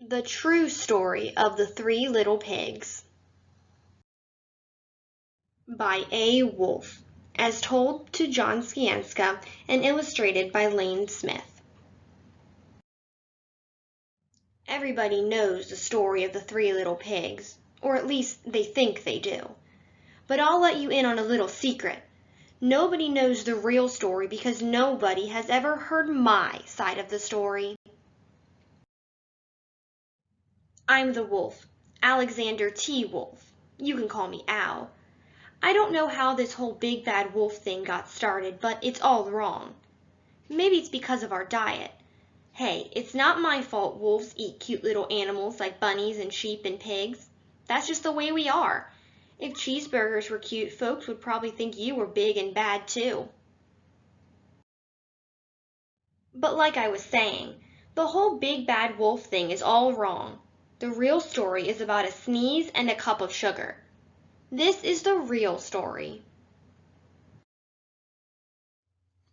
The True Story of the Three Little Pigs by A. Wolfe, as told to Jon Sieszka and illustrated by Lane Smith. Everybody knows the story of the Three Little Pigs, or at least they think they do. But I'll let you in on a little secret. Nobody knows the real story because nobody has ever heard my side of the story. I'm the wolf, Alexander T. Wolfe. You can call me Al. I don't know how this whole big bad wolf thing got started, but it's all wrong. Maybe it's because of our diet. Hey, it's not my fault wolves eat cute little animals like bunnies and sheep and pigs. That's just the way we are. If cheeseburgers were cute, folks would probably think you were big and bad too. But like I was saying, the whole big bad wolf thing is all wrong. The real story is about a sneeze and a cup of sugar. This is the real story.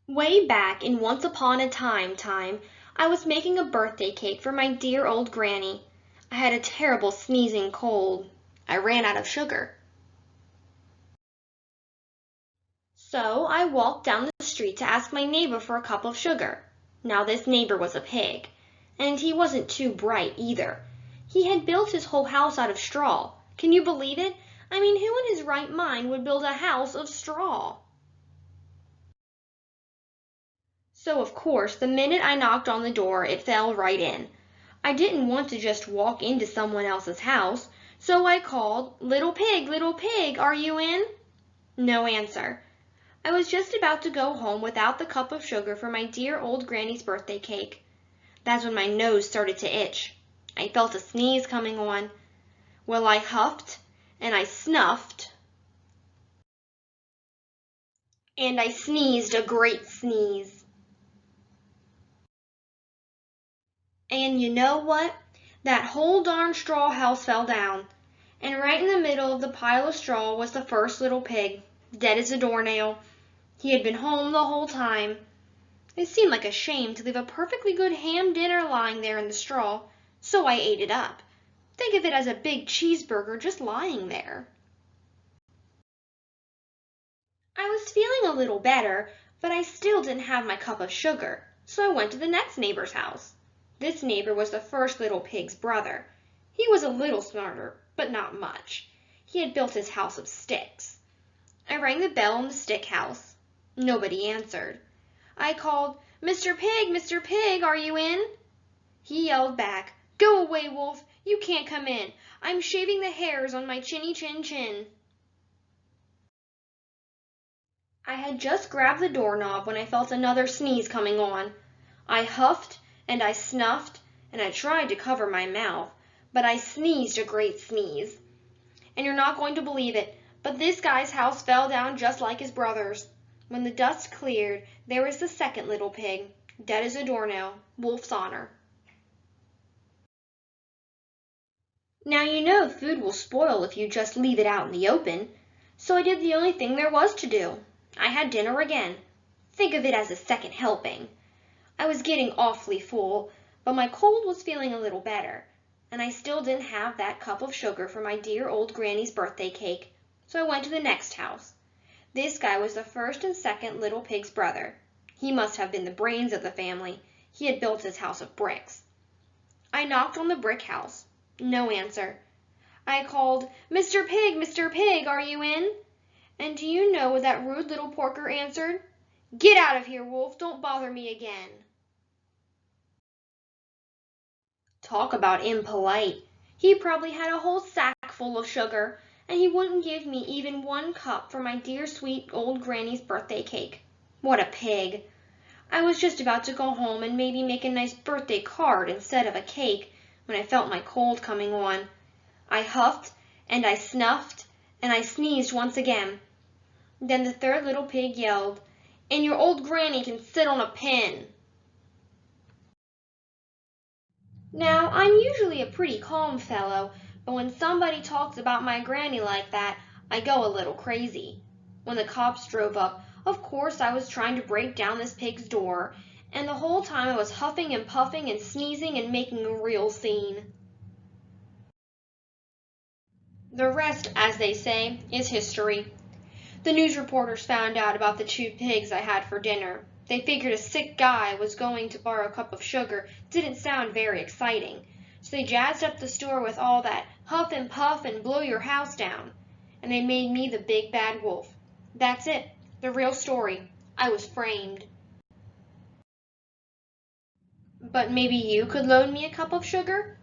Way back in Once Upon a Time, I was making a birthday cake for my dear old granny. I had a terrible sneezing cold. I ran out of sugar. So I walked down the street to ask my neighbor for a cup of sugar. Now this neighbor was a pig, and he wasn't too bright either. He had built his whole house out of straw. Can you believe it? I mean, who in his right mind would build a house of straw? So of course, the minute I knocked on the door, it fell right in. I didn't want to just walk into someone else's house, so I called, little pig, are you in?" No answer. I was just about to go home without the cup of sugar for my dear old granny's birthday cake. That's when my nose started to itch. I felt a sneeze coming on. Well, I huffed, and I snuffed, and I sneezed a great sneeze. And you know what? That whole darn straw house fell down. And right in the middle of the pile of straw was the first little pig, dead as a doornail. He had been home the whole time. It seemed like a shame to leave a perfectly good ham dinner lying there in the straw, so I ate it up. Think of it as a big cheeseburger just lying there. I was feeling a little better, but I still didn't have my cup of sugar, so I went to the next neighbor's house. This neighbor was the first little pig's brother. He was a little smarter, but not much. He had built his house of sticks. I rang the bell in the stick house. Nobody answered. I called, Mr. Pig, are you in?" He yelled back, "Go away, Wolf. You can't come in. I'm shaving the hairs on my chinny chin chin." I had just grabbed the doorknob when I felt another sneeze coming on. I huffed and I snuffed and I tried to cover my mouth, but I sneezed a great sneeze. And you're not going to believe it, but this guy's house fell down just like his brother's. When the dust cleared, there was the second little pig, dead as a doornail, Wolf's honor. Now you know food will spoil if you just leave it out in the open, so I did the only thing there was to do. I had dinner again. Think of it as a second helping. I was getting awfully full, but my cold was feeling a little better, and I still didn't have that cup of sugar for my dear old granny's birthday cake, so I went to the next house. This guy was the first and second little pig's brother. He must have been the brains of the family. He had built his house of bricks. I knocked on the brick house. No answer. I called, Mr. Pig, are you in?" And do you know what that rude little porker answered? "Get out of here, Wolf. Don't bother me again." Talk about impolite. He probably had a whole sack full of sugar, and he wouldn't give me even one cup for my dear sweet old granny's birthday cake. What a pig. I was just about to go home and maybe make a nice birthday card instead of a cake when I felt my cold coming on. I huffed and I snuffed and I sneezed once again. Then the third little pig yelled, "And your old granny can sit on a pin." Now, I'm usually a pretty calm fellow, but when somebody talks about my granny like that, I go a little crazy. When the cops drove up, of course I was trying to break down this pig's door, and the whole time I was huffing and puffing and sneezing and making a real scene. The rest, as they say, is history. The news reporters found out about the 2 pigs I had for dinner. They figured a sick guy was going to borrow a cup of sugar didn't sound very exciting, so they jazzed up the story with all that huff and puff and blow your house down. And they made me the big bad wolf. That's it, the real story. I was framed. But maybe you could loan me a cup of sugar?